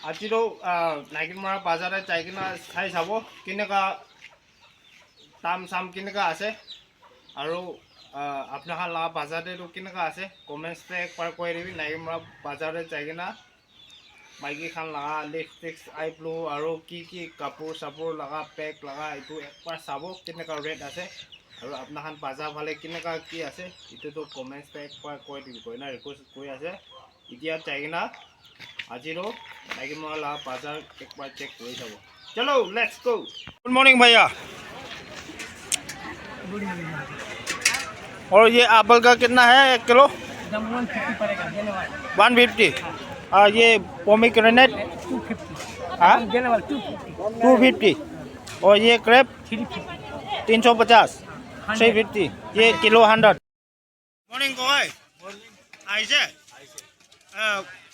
আজিতো নাইকিমৰা বাজাৰত যাই কিনে চাই চাব কেনেকুৱা দাম চাম কেনেকুৱা আছে আৰু আপোনালোকৰ লগা বাজাৰতো কেনেকুৱা আছে কমেণ্টছতে একবাৰ কৈ দিবি নাইকিমৰা বাজাৰত যাই কিনে মাইকীখান লগা লিপষ্টিক আইব্লু আৰু কি কাপোৰ চাপোৰ লগা পেক লগা এইটো একবাৰ চাব কেনেকুৱা ৰেট আছে আৰু আপোনালোকৰ বাজাৰ ফালে কেনেকুৱা কি আছে এইটোতো কমেণ্টছতে একবাৰ কৈ দিবি কইনা ৰিকুৱেষ্ট কৰি আছে এতিয়া যাই কিনে আজিरो नाइकिमरा ला बाजार एक बार चेक कर जाओ चलो लेट्स गो गुड मॉर्निंग भैया और ये एप्पल का कितना है 1 किलो 150 पड़ेगा 150 ये पोमीग्रेनेट 250 हाँ 250 और ये क्रेप 350 350 350 ये किलो 100 मॉर्निंग कोई आइसे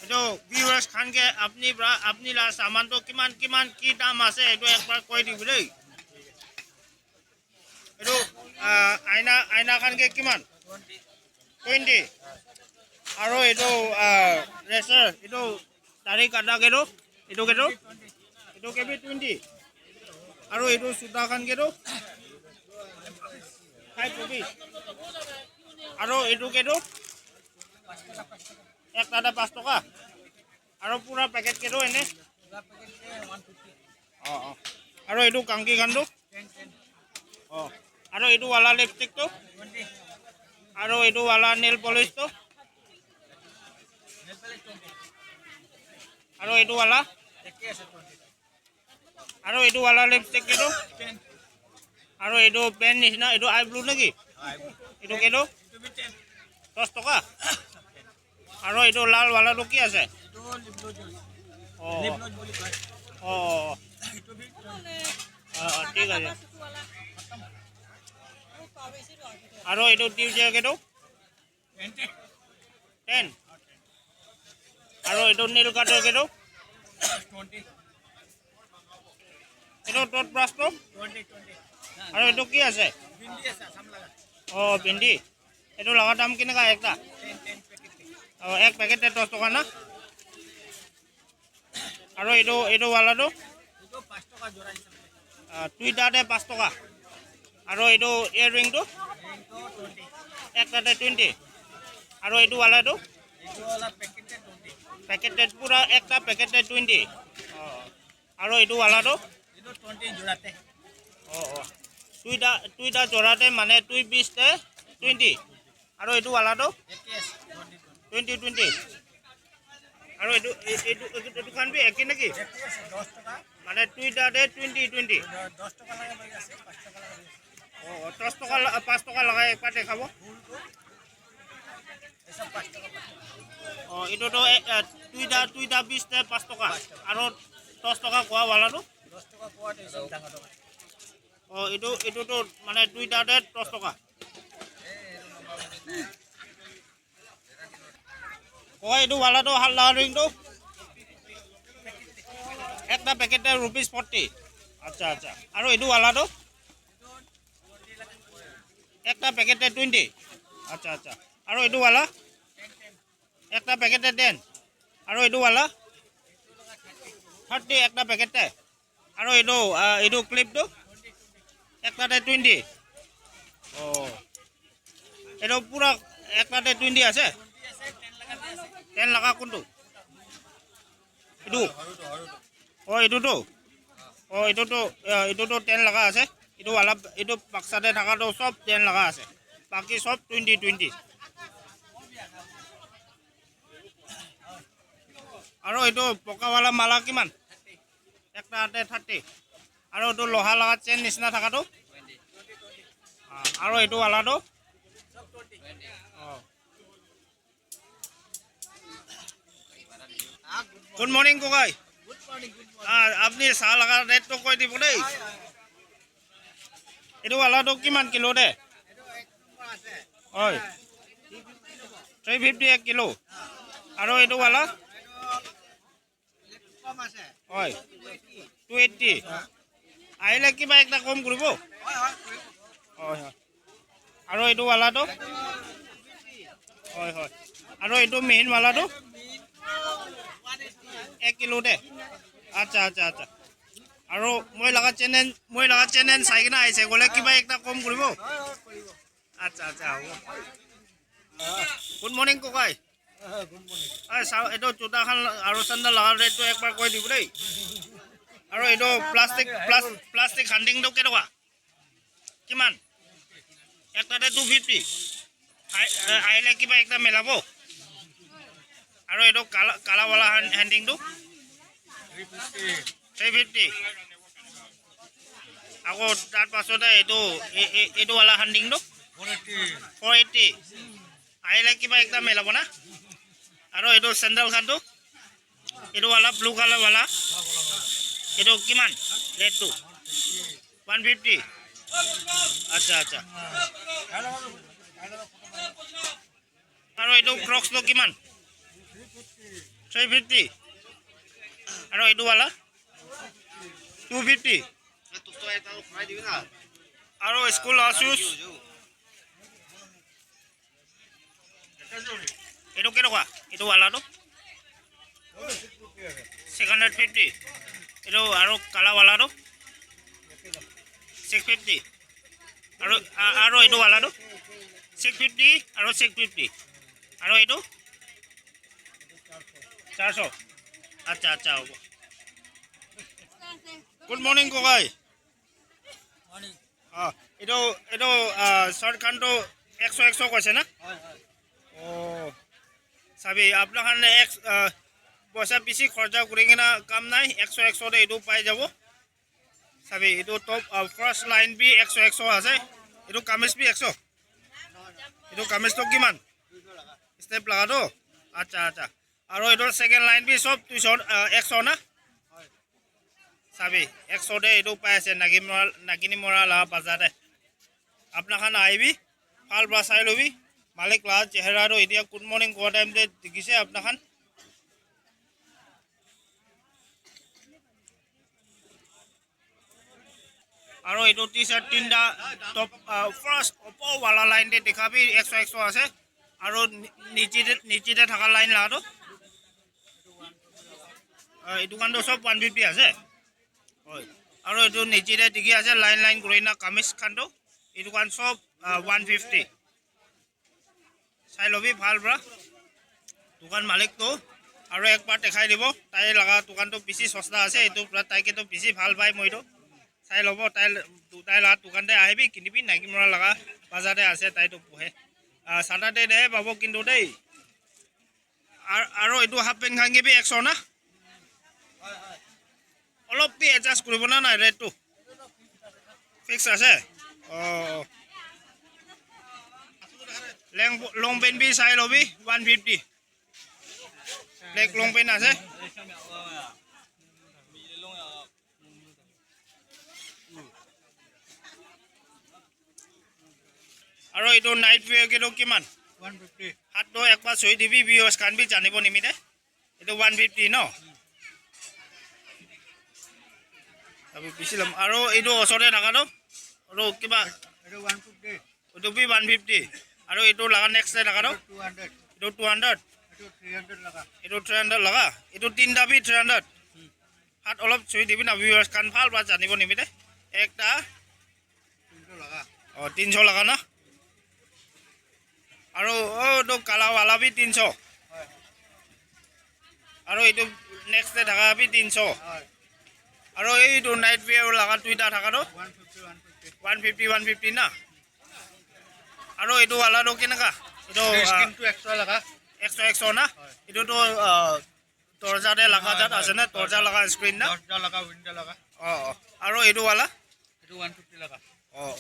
जो ভিউয়ার্স খানকে আপনি লা সামানটো কিমান কি দাম আছে এটো একবাৰ কৈ দিব দেই এটো আইনা খানকে কিমান 20 আৰু এটো ৰেচাৰ এটো দাড়ি কাটা কেটো এটো কেবি 20 আৰু এটো সুতা খান কেটো 5 rupees আৰু এটো কেটো एक टाटा 5 टका আৰু পুৰা পেকেট কেটো এনে আৰু এটো কাংকি খানটো আৰু এটো वाला লিপষ্টিক তো আৰু এটো वाला নেল পলিশ তো আৰু এটো वाला আৰু এটো वाला লিপষ্টিক কেটো আৰু এটো পেন নিচিনা এটো আইব্লু নেকি এটো কেটো 10 টকা আৰু এটো লাল वाला কি আছে ঠিক আছে আৰু এটো টিউজে কেটো 10 আৰু এটো নীল কাটৰ কেটো 20 এটো টট ব্ৰাশ তো 20 আৰু এটো কি আছে বিন্দি আছে আসাম লাগা বিন্দি এটো লগা দাম কেনেকা একটা 10 एक पैकेट 10 टका ना আৰু এটো वाला তো এটো 5 টকা জোড়া হিচাপে টুইটাতে 5 টকা আৰু এটো ইয়াৰৰিং তো 20 একটাতে 20 আৰু এটো वाला তো এটো वाला প্যাকেটে পুৰা একটা প্যাকেটে 20 আৰু এটো वाला তো এটো 20 জোড়াতে টুইটা জোড়াতে মানে 2 পিসতে 20 আৰু এটো वाला তো 20 আৰু এটো খান বি একে নেকি 10 টাকা মানে টুইটাতে 20 10 টাকা লাগে ভাই আছে 5 টাকা লাগে 10 টাকা 5 টাকা লাগাই একবার দেখাব এসব 5 টাকা এটো তো টুইটা 20 তে 5 টাকা আৰু 10 টাকা কোয়া वाला তো 10 টাকা কোয়াতে এসব টাকা টাকা এটো তো মানে টুইটাতে 10 টাকা itu वाला तो हल्ला रिंग तो একটা প্যাকেটে ₹40 আচ্ছা আচ্ছা আৰু এটো वाला তো একটা প্যাকেটে 20 আচ্ছা আচ্ছা আৰু এটো वाला একটা প্যাকেটে 10 আৰু এটো वाला 30 একটা প্যাকেটে আৰু এটো ক্লিপ তো একটাতে 20 এটো পুরা একটাতে 20 আছে 10 लगा কোনটো এটো 10 लगा আছে এটো वाला এটো বাক্সাতে থাকাটো সব 10 लगा আছে বাকি সব 20 আৰু এটো পকা वाला মালা কিমান একটাতে 30 আৰু এটো লোহা লাগা চেন নিচিনা থাকাটো আৰু এটো वाला তো সব 20 good morning cocci good morning आपनी चाह लगा रेट तो কৈ দিব দেই এটো वाला তো কিমান কিলো দে এটো 1 নম্বৰ আছে হয় 350 1 কিলো আৰু এটো वाला কম আছে হয় 280 আইলে কিবা একটা কম কৰিব হয় হয় হয় আৰু এটো वाला তো হয় হয় আৰু এটো মেইন वाला তো 1 1 কিলো দে আচ্ছা আচ্ছা আচ্ছা আৰু মই লগা চেনেল চাই কিনে আহিছে গ'লে কিবা একটা কম কৰিব আচ্ছা আচ্ছা হ'ব গুড মৰ্নিং ককাই চাওঁ এইটো জোতাখন আৰু চেণ্ডেল লগা ৰেটটো একবাৰ কৈ দিব দেই আৰু এইটো প্লাষ্টিক হাণ্ডিংটো কেনেকুৱা কিমান একটাতে 250 আহিলে কিবা একটা মিলাব আৰু এইটো কালাৱালা হেণ্ডিংটো 350 আকৌ তাৰ পাছতে এইটোৱালা হেণ্ডিংটো 480 আহিলে কিবা একটা মিলাব না আৰু এইটো চেণ্ডেলখনটো এইটোৱালা ব্লু কালাৰৱালা এইটো কিমান ৰেটটো 150 আচ্ছা আচ্ছা আৰু এইটো ক্ৰক্সটো কিমান 350 আৰু এইটোৱালা 250 আৰু স্কুল শ্বুজ এইটো কেনেকুৱা এইটোৱালাটো 650 এইটো আৰু কালাৰৱালাটো 650 আৰু এইটোৱালাটো 650 আৰু 650 আৰু এইটো 400 আচ্ছা আচ্ছা হ'ব গুড মৰ্নিং ককাই অঁ এইটো শ্বৰ্টখনটো 100 কৈছে না অঁ চাবি আপোনাৰ কাৰণে পইচা বেছি খৰচা কৰি কিনে কাম নাই 100 এইটো পাই যাব চাবি এইটো টপ ফাৰ্ষ্ট লাইন বি 100 আছে এইটো কামিজ বি 100 এইটো কামিজটো কিমান ষ্টেপ লগাটো আচ্ছা আচ্ছা আৰু এইটো ছেকেণ্ড লাইন বি চব 100 না চাবি 100 এইটো পাই আছে নাগিনী মৰা লগা বাজাৰতে আপোনাৰখন আহিবি ভাল পৰা চাই ল'বি মালিক লগা চেহেৰাটো এতিয়া গুড মৰ্নিং কোৱা টাইমতে দেখিছে আপোনাৰখন আৰু এইটো টি চাৰ্ট তিনিটা টপ ফাৰ্ষ্ট ওপৰৱালা লাইনতে দেখাবি 100 আছে আৰু নিচিতে থকা লাইন লগাটো এই দোকানটো চব 150 আছে হয় আৰু এইটো নিচিতে দেখি আছে লাইন কৰি না কামিজখনটো এই দোকান চব 150 চাই ল'বি ভাল পৰা দোকান মালিকটো আৰু একবাৰ দেখাই দিব তাই লগা দোকানটো বেছি সস্তা আছে এইটো তাইকেতো বেছি ভাল পায় মইতো চাই ল'ব তাই লগা দোকানতে আহিবি কিনিবি নাগি মৰা লগা বাজাৰতে আছে তাইতো পোহে চাটাৰডে পাব কিন্তু দেই আৰু এইটো হাফ পেণ্ট খাঙিবি 100 না অলপ বি এডজাষ্ট কৰিব না নাই ৰেটটো ফিক্স আছে অঁ লং পেণ্ট বি চাই ল'বি 150 ব্লেক লং পেণ্ট আছে আৰু এইটো নাইট উৱেৰকেইটো কিমান 150 হাতটো একবাৰ চুই দিবি ভিউৱাৰ্ছ খান বি জানিব নিমিতে এইটো 150 ন বেছি ল'ম আৰু এইটো ওচৰতে থকাটো আৰু কিবা এইটো বি 150 আৰু এইটো লগা নেক্সট থকাটো 200 এইটো 300 লগা এইটো তিনিটা বি 300 হাত অলপ চুই দিবি না ভিউৱাৰ্ছ খান ভাল বা জানিব নিমিতে একটা 300 লগা না আৰু এইটো কালাৰৱালা বি 300 আৰু এইটো নেক্সট থকা বি 300 আৰু এইটো নাইট উৱেৰ লগা দুইটা থকাটো 150 না আৰু এইটো ৱালাটো কেনেকুৱা এইটো 100 লগা 100 না এইটোতো দৰ্জাতে লগা জাত আছে না দৰ্জা লগা স্ক্ৰীন না দৰ্জা লগা উইণ্ডো লগা অঁ আৰু এইটো ৱালা এইটো 150 লগা অঁ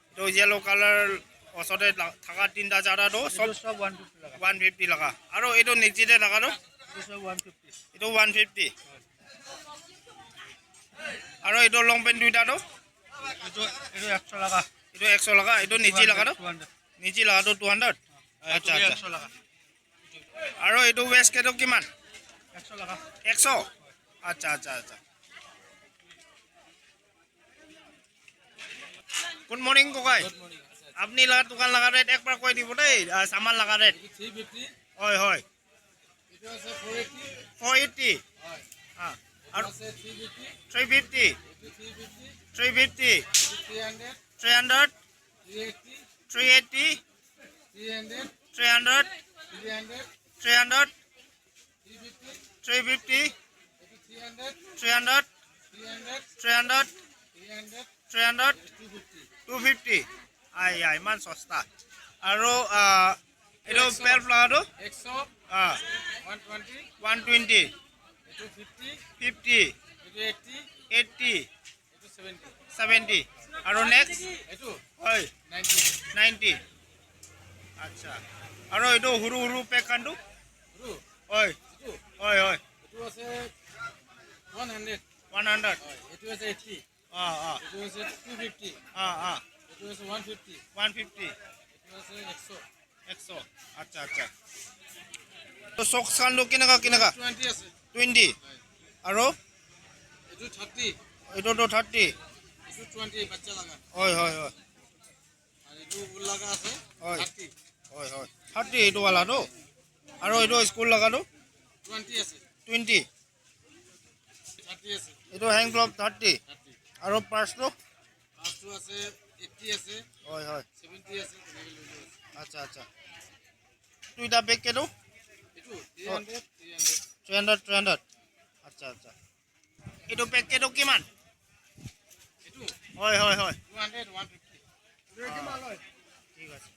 এইটো য়েলো কালাৰ ওচৰতে থকা তিনিটা জাতাটো চব 150 লগা আৰু এইটো নিচিতে থকাটো এইটো 150 আৰু এইটো লং পেণ্ট দুইটাটো এইটো 100 লগা এইটো 100 লগা এইটো নিচি লগাটো 200 আচ্ছা আচ্ছা আৰু এইটো ৱেষ্ট কেটো কিমান 100 লগা 100 আচ্ছা আচ্ছা আচ্ছা গুড মৰ্নিং ককাই আপনি লগা দোকান লগা ৰেট একবাৰ কৈ দিব দেই সামান লগা ৰেট 350 হয় হয় এইটো আছে 480 আৰু আছে 350, 350 এইটো 350, 350 এইটো 300, 300 380, 380 300, 300 300, 300 350, 350 এইটো 300, 300 300, 300 300, 300 250, 250 আইয়া ইমান সস্তা আৰু এইটো পেল ফ্লাৱাৰটো 100, 120, 120 এইটো 50, 50 এইটো 80, 80 এইটো 70, 70 আৰু নেক্সট এইটো হয় 90, 90 আচ্ছা আৰু এইটো সৰু সৰু পেকানটো এইটো হয় এইটো হয় হয় এইটো আছে 100, 100 হয় এইটো আছে 80, অঁ অঁ এইটো আছে 250, অঁ অঁ এইটো আছে 150, 150 এইটো আছে 100, 100 আচ্ছা আচ্ছা তো চকচানটো কেনেকুৱা কেনেকুৱা 20 আছে 20 হয় আৰু এইটো 30, এইটোতো 30 এইটো 20 বাচ্চা লাগা হয় হয় হয় আৰু এইটো গোল লাগা আছে হয় 30, হয় হয় 30 এইটোৱালাটো আৰু এইটো স্কুল লগাটো 20 আছে 20 30 আছে এইটো হেং গ্লভ 30 30, আৰু পাৰ্চটো ফাৰ্ষ্টটো আছে 80 আছে হয় হয় 70 আছে তেনেকৈ লৈ লৈ আছে আচ্ছা আচ্ছা দুইটা বেগ কেটো এইটো 300, 300, 300 300 আচ্ছা আচ্ছা এইটো পেক কেটো কিমান এইটো হয় হয় হয় 200, 150, ঠিক আছে